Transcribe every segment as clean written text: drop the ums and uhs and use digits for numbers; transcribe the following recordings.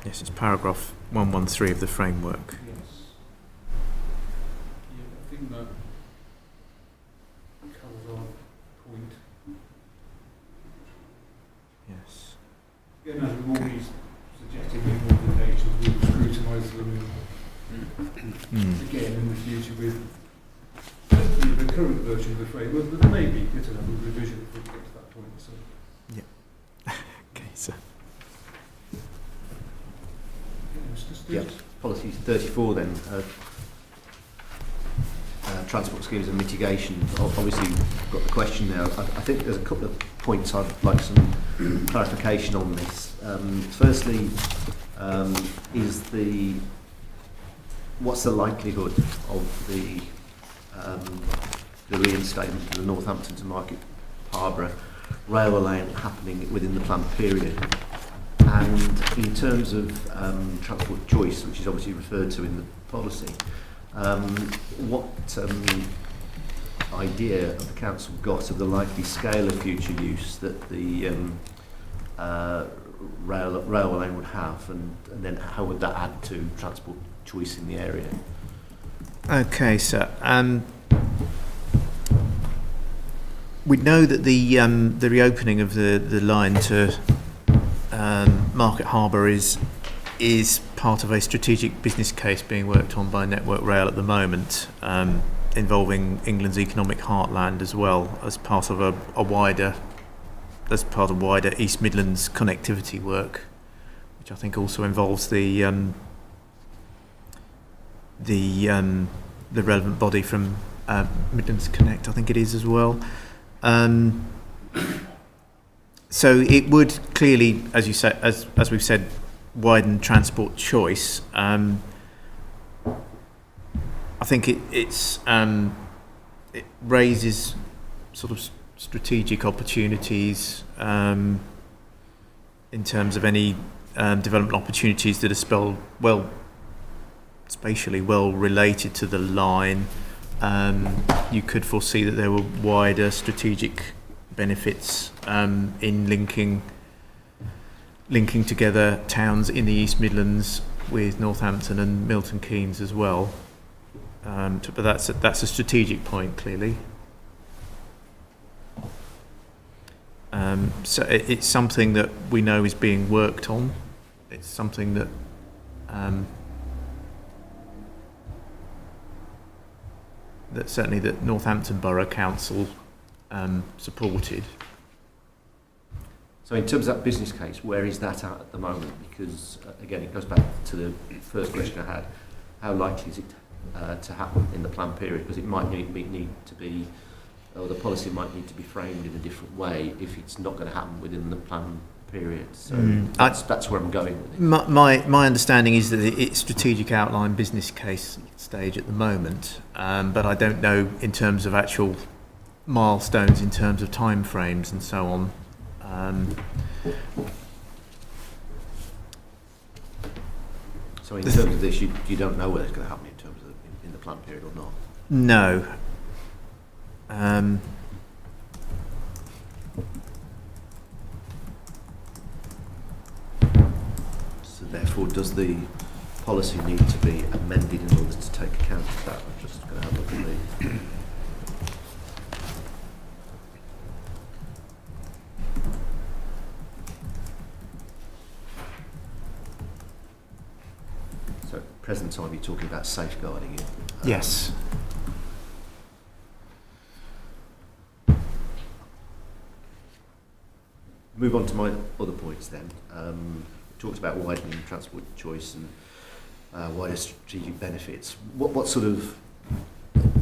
Yes, it's paragraph 113 of the framework. Yes. Yeah, I think that covers our point. Yes. Again, as we've already suggested in modifications, we'll scrutinise them again in the future with the current version of the framework, but there may be a little revision if we get to that point. So. Yeah. Okay, so. Yep. Policy 34 then, transport schemes and mitigation. Obviously, we've got the question there. I think there's a couple of points I'd like some clarification on this. Firstly, what's the likelihood of the reinstatement of the Northampton to Market Harbour railway line happening within the planned period? And in terms of transport choice, which is obviously referred to in the policy, what idea of the council got of the likely scale of future use that the railway line would have, and then how would that add to transport choice in the area? Okay, so we know that the reopening of the line to Market Harbour is part of a strategic business case being worked on by Network Rail at the moment, involving England's economic heartland as well as part of wider East Midlands connectivity work, which I think also involves the relevant body from Midlands Connect, I think it is as well. So it would clearly, as you said, as we've said, widen transport choice. I think it raises sort of strategic opportunities in terms of any development opportunities that are spatially well related to the line. You could foresee that there were wider strategic benefits in linking together towns in the East Midlands with Northampton and Milton Keynes as well. But that's a strategic point, clearly. So it's something that we know is being worked on. It's something that certainly that Northampton Borough Council supported. So in terms of that business case, where is that at the moment? Because again, it goes back to the first question I had. How likely is it to happen in the planned period? Because it might need to be, or the policy might need to be framed in a different way if it's not going to happen within the planned period. So that's where I'm going with it. My understanding is that it's strategic outline business case stage at the moment, but I don't know in terms of actual milestones, in terms of time frames and so on. So in terms of this, you don't know whether it's going to happen in terms of in the planned period or not? No. So therefore, does the policy need to be amended in order to take account of that? I'm just going to have a look at the... So at present time, you're talking about safeguarding it? Yes. Move on to my other points then. We talked about widening transport choice and wider strategic benefits. What sort of,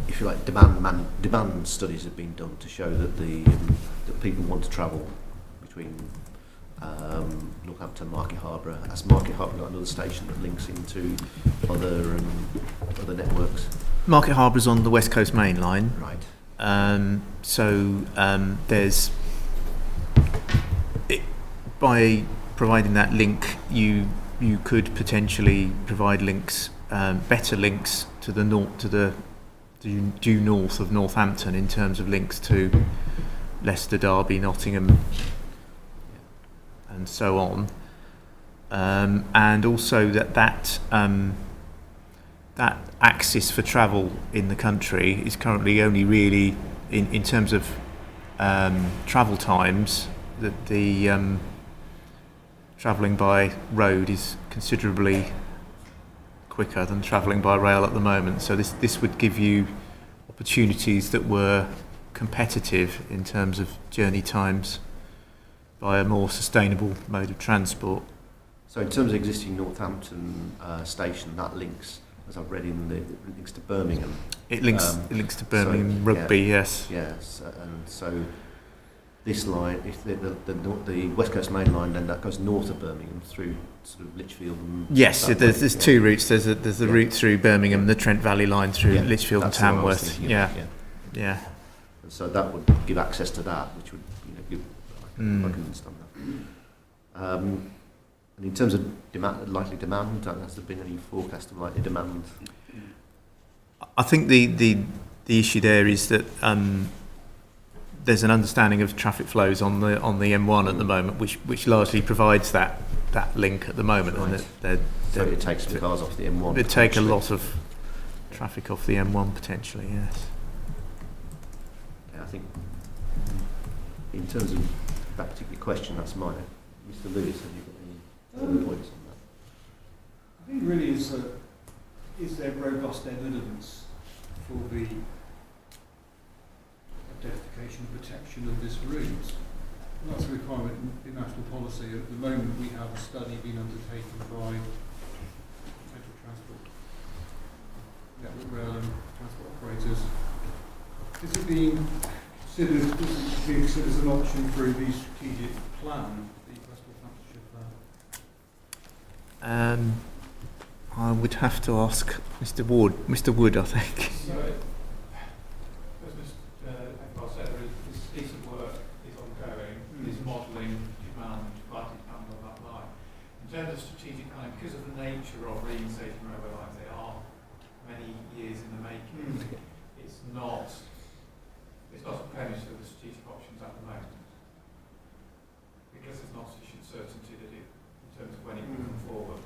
if you like, demand studies have been done to show that that people want to travel between Northampton and Market Harbour? Has Market Harbour got another station that links into other networks? Market Harbour's on the West Coast Main Line. Right. So there's... by providing that link, you could potentially provide links, better links to the due north of Northampton in terms of links to Leicester, Derby, Nottingham, and so on. And also that axis for travel in the country is currently only really, in terms of travel times, that the travelling by road is considerably quicker than travelling by rail at the moment. So this would give you opportunities that were competitive in terms of journey times by a more sustainable mode of transport. So in terms of existing Northampton station, that links, as I've read in it links to Birmingham. It links to Birmingham Rugby, yes. Yes, and so this line, if the West Coast Main Line, then that goes north of Birmingham through sort of Lichfield. And yes, there's two routes. There's the route through Birmingham, the Trent Valley line through Lichfield and Tamworth. Yeah. And so that would give access to that, which would give. I can understand that. And in terms of likely demand, has there been any forecast of likely demand? I think the issue there is that there's an understanding of traffic flows on the M1 at the moment, which largely provides that link at the moment. Right. And so it takes some cars off the M1. It'd take a lot of traffic off the M1 potentially, yes. Yeah, I think in terms of that particular question, that's mine. Mr. Lewis, have you got any further points on that? I think really is there robust evidence for the identification and protection of this route? And that's a requirement in national policy. At the moment we have a study being undertaken by Central Transport, Network Rail and Transport Operators. Is it being considered as an option through the strategic plan, the West Northamptonshire plan? I would have to ask Mr. Wood, I think. So, as Mr. Ekbal said, this decent work is ongoing. This modelling demand, likely demand on that line. In terms of strategic planning, because of the nature of reinstating railway lines, they are many years in the making. It's not a premise for the strategic options at the moment, because there's not sufficient certainty that in terms of when it will come forward.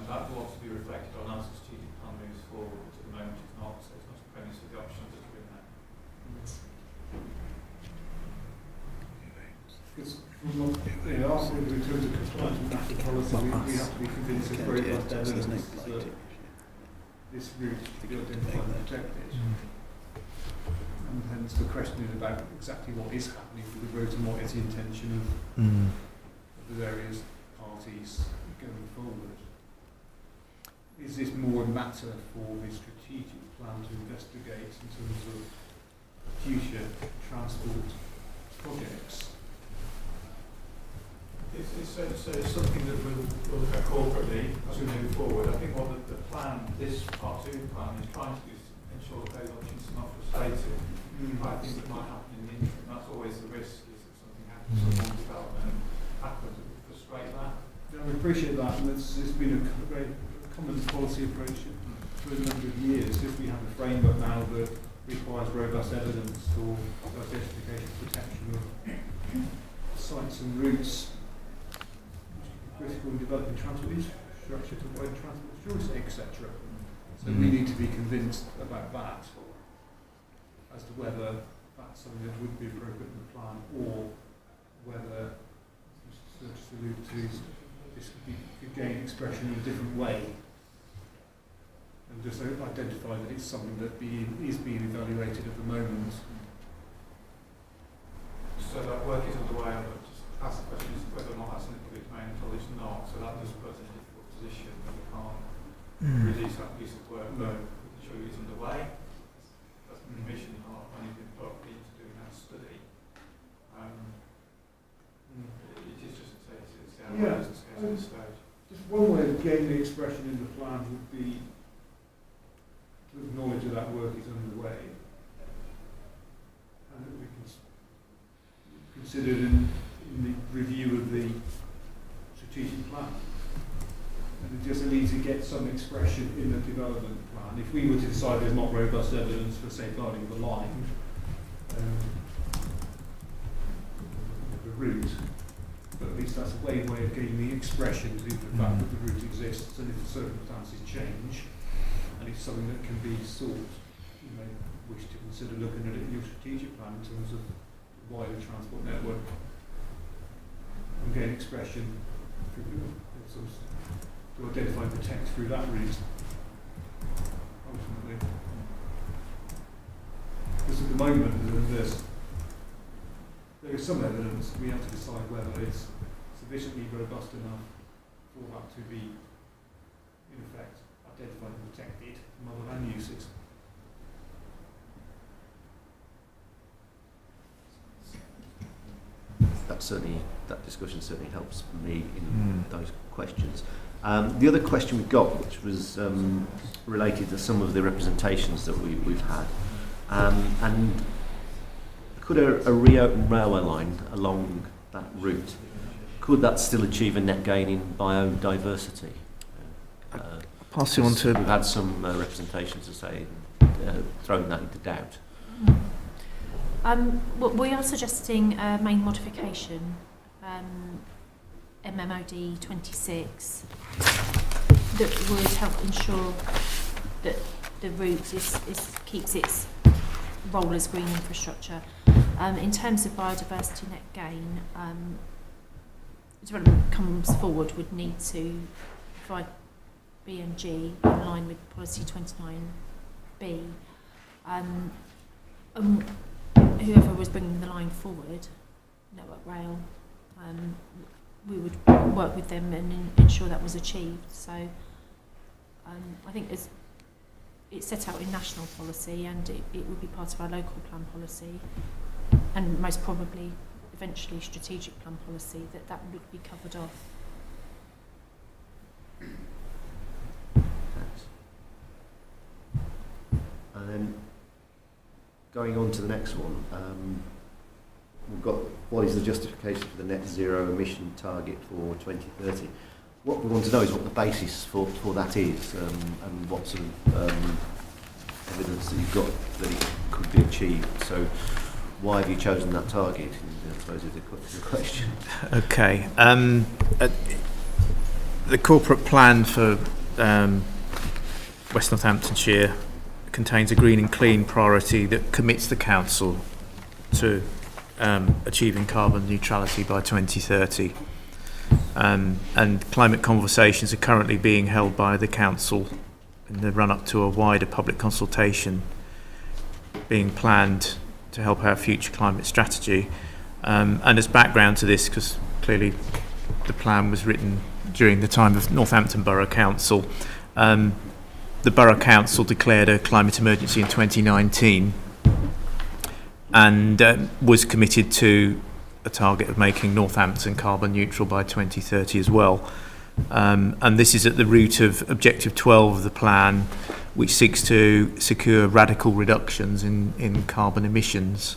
That will also be reflected on as the strategic plan moves forward, but at the moment it's not, so it's not a premise for the options that are in there. Because in terms of compliance with national policy, we have to be convinced there's robust evidence that this route should be identified and protected. And hence the question is about exactly what is happening with the route and what is the intention of the various parties going forward. Is this more a matter for the strategic plan to investigate in terms of future transport projects? It's something that we'll look at corporately as we move forward. I think what the plan, this Part 2 plan, is trying to do is ensure that those options are not frustrated. I think that might happen in the interim. That's always the risk, is that something happens, some development happens that will frustrate that. Yeah, we appreciate that, and it's been a very common policy approach for a number of years. If we have a framework now that requires robust evidence for identification and protection of sites and routes, critical in developing transport infrastructure to avoid transport choice, etc. So we need to be convinced about that as to whether that's something that would be appropriate in the plan, or whether, as Mr. Sturgis alluded to, this could gain expression in a different way, and just identify that it's something that is being evaluated at the moment. So that work is underway, but just ask the question as to whether or not that's in the public domain until it's not. So that does put us in a difficult position that we can't release that piece of work. No. We can show you it's underway. That's the commission part when you've been put into doing that study. It is just to say it's the business case at this stage. Just one way of gaining expression in the plan would be to acknowledge that work is underway, and that we can consider in the review of the strategic plan. And it just needs to get some expression in the development plan. If we were to decide there's not robust evidence for safeguarding the line, route, but at least that's a way of gaining expression to the fact that the route exists, and if the circumstances change, and it's something that can be sought, you may wish to consider looking at it in your strategic plan in terms of the wider transport network, and gain expression to identify and protect through that route, ultimately. Because at the moment, there is some evidence. We have to decide whether it's sufficiently robust enough for that to be, in effect, identified and protected from other land uses. That discussion certainly helps me in those questions. The other question we got, which was related to some of the representations that we've had, and could a reopened railway line along that route, could that still achieve a net gain in biodiversity? Pass you on to... We've had some representations to say, throwing that into doubt. Well, we are suggesting a main modification, MMOD 26, that would help ensure that the route keeps its role as green infrastructure. In terms of biodiversity net gain, development comes forward would need to provide B&G in line with policy 29B. Whoever was bringing the line forward, Network Rail, we would work with them and ensure that was achieved. So I think it's set out in national policy, and it would be part of our local plan policy, and most probably eventually strategic plan policy, that would be covered off. Thanks. And then going on to the next one, we've got what is the justification for the net zero emission target for 2030? What we want to know is what the basis for that is, and what sort of evidence that you've got that it could be achieved. So why have you chosen that target? I suppose is the question. Okay. The corporate plan for West Northamptonshire contains a green and clean priority that commits the council to achieving carbon neutrality by 2030. And climate conversations are currently being held by the council in the run-up to a wider public consultation being planned to help our future climate strategy. And as background to this, because clearly the plan was written during the time of Northampton Borough Council, the Borough Council declared a climate emergency in 2019 and was committed to a target of making Northampton carbon neutral by 2030 as well. And this is at the root of Objective 12 of the plan, which seeks to secure radical reductions in carbon emissions.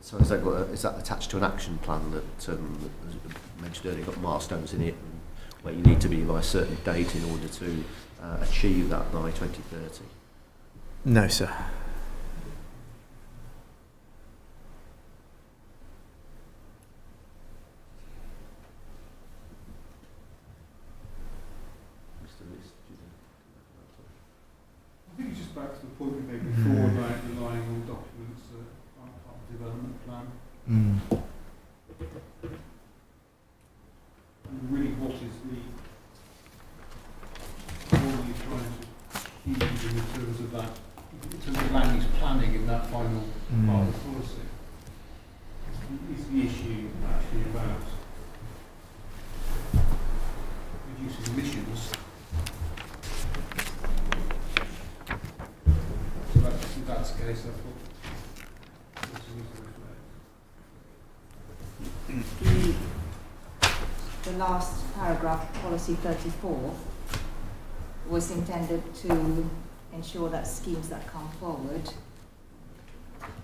So is that attached to an action plan that, as mentioned earlier, got milestones in it, and where you need to be by a certain date in order to achieve that by 2030? No, sir. I think it's just back to the point we made before about relying on documents that aren't part of the development plan. And really, what are you trying to achieve in terms of that, in terms of land use planning in that final part of the policy? Is the issue actually about reducing emissions? If that's the case, that's what we need to reflect. The last paragraph, policy 34, was intended to ensure that schemes that come forward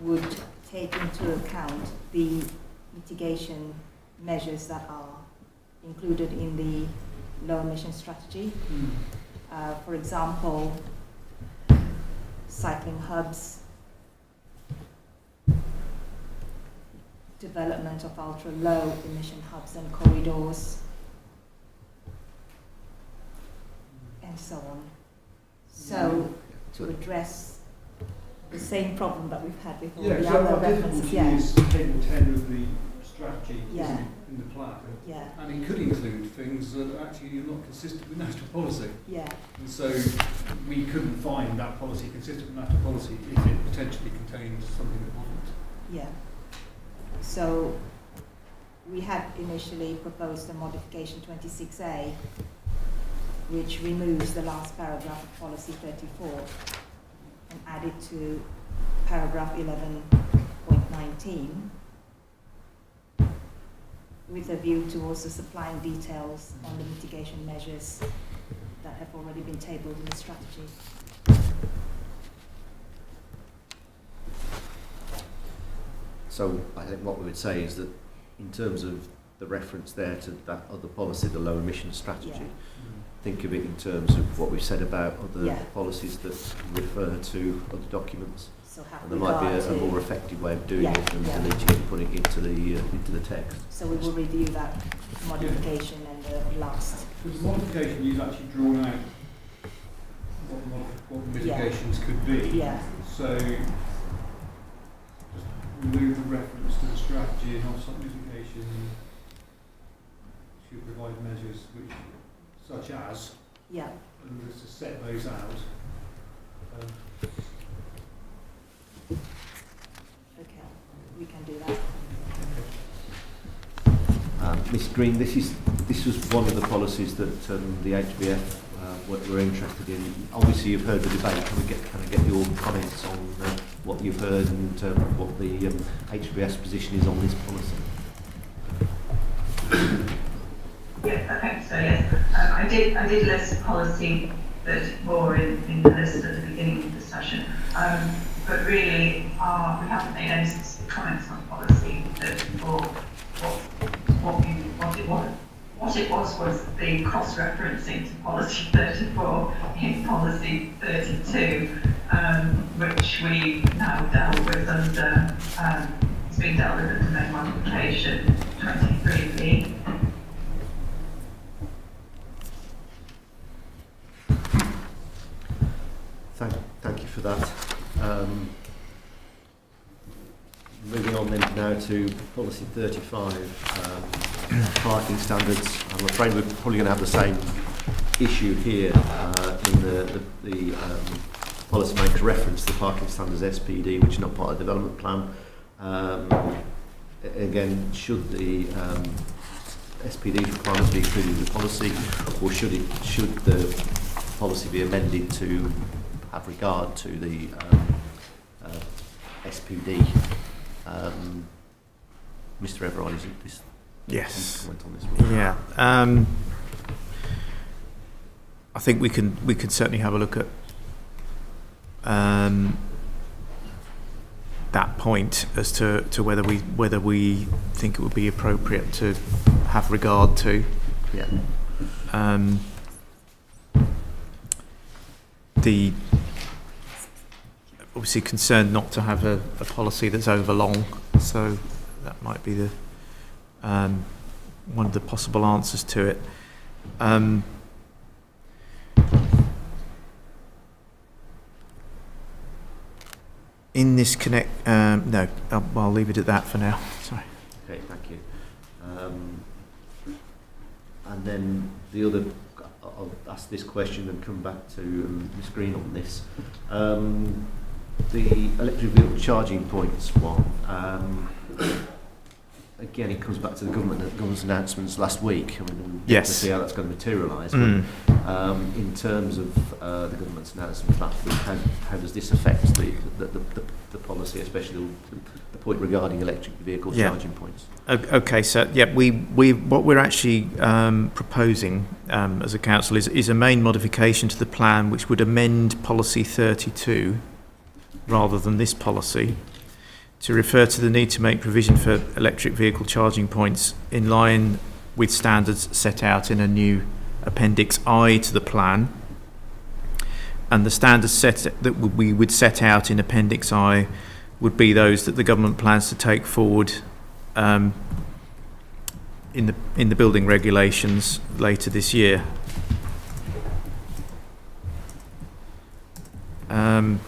would take into account the mitigation measures that are included in the low emission strategy. For example, cycling hubs, development of ultra-low emission hubs and corridors, and so on. So to address the same problem that we've had with all Yeah, the so other our references. difficulty Yeah, is table 10 of the strategy, Yeah. isn't it, in the plan? yeah, And it could include things that are actually not consistent with national policy. yeah, And so we couldn't find that policy consistent with national policy if it potentially contained something that wasn't. yeah. So we had initially proposed a modification 26A, which removes the last paragraph of policy 34 and added to paragraph 11.19 with a view to also supplying details on the mitigation measures that have already been tabled in the strategy. So I think what we would say is that in terms of the reference there to that other policy, the low emission strategy, Yeah. think of it in terms of what we've said about other Yeah. policies that refer to other documents. So have And there might be regard a to- more effective way of doing Yeah, it than yeah. deleting it and putting it into the text. So we will review that modification and the last. Because the modification you've actually drawn out what the mitigations could be. Yeah, So just remove the reference to the strategy and offset mitigation should provide measures which, such as, yeah, and just to set those out. okay, we can do that. Ms Green, this was one of the policies that the HBF were interested in. Obviously, you've heard the debate. Can I get your comments on what you've heard and what the HBS position is on this policy? Yes, I think so, yes. I did list policy 34 in the list at the beginning of the session, but really we haven't made any specific comments on policy 34. What it was the cross-referencing to policy 34 in policy 32, which we now dealt with under, it's been dealt with under main modification 23B. Thank you for that. Moving on then now to policy 35, parking standards. I'm afraid we're probably going to have the same issue here in the policymaker's reference to the parking standards SPD, which is not part of the development plan. Again, should the SPD requirements be included in the policy, or should the policy be amended to have regard to the SPD? Mr. Everard, is it this? Yes. Comment on this one? Yeah. I think we can certainly have a look at that point as to whether we think it would be appropriate to have regard to. Yeah. The obviously concerned not to have a policy that's overlong, so that might be the one of the possible answers to it. In this no, I'll leave it at that for now. Sorry. Okay, thank you. And then the other, I'll ask this question and come back to Ms Green on this. The electric vehicle charging points one. Again, it comes back to the government's announcements last week. I mean, we'll Yes. to see how that's going to materialise. Mm. In terms of the government's announcement last week, how does this affect the policy, especially the point regarding electric vehicle charging points? Okay, so yeah, we what we're actually proposing as a council is a main modification to the plan, which would amend policy 32 rather than this policy, to refer to the need to make provision for electric vehicle charging points in line with standards set out in a new Appendix I to the plan. And the standards that we would set out in Appendix I would be those that the government plans to take forward in the building regulations later this year. On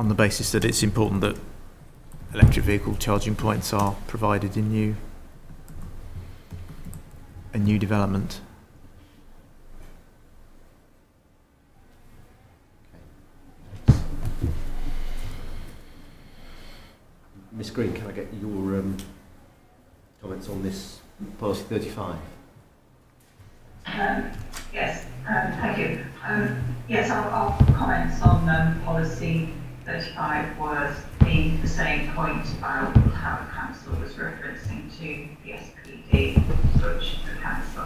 the basis that it's important that electric vehicle charging points are provided in new development. Miss Green, can I get your comments on this policy 35? Yes, thank you. Yes, our comments on policy 35 was the same point about how the council was referencing to the SPD, which the council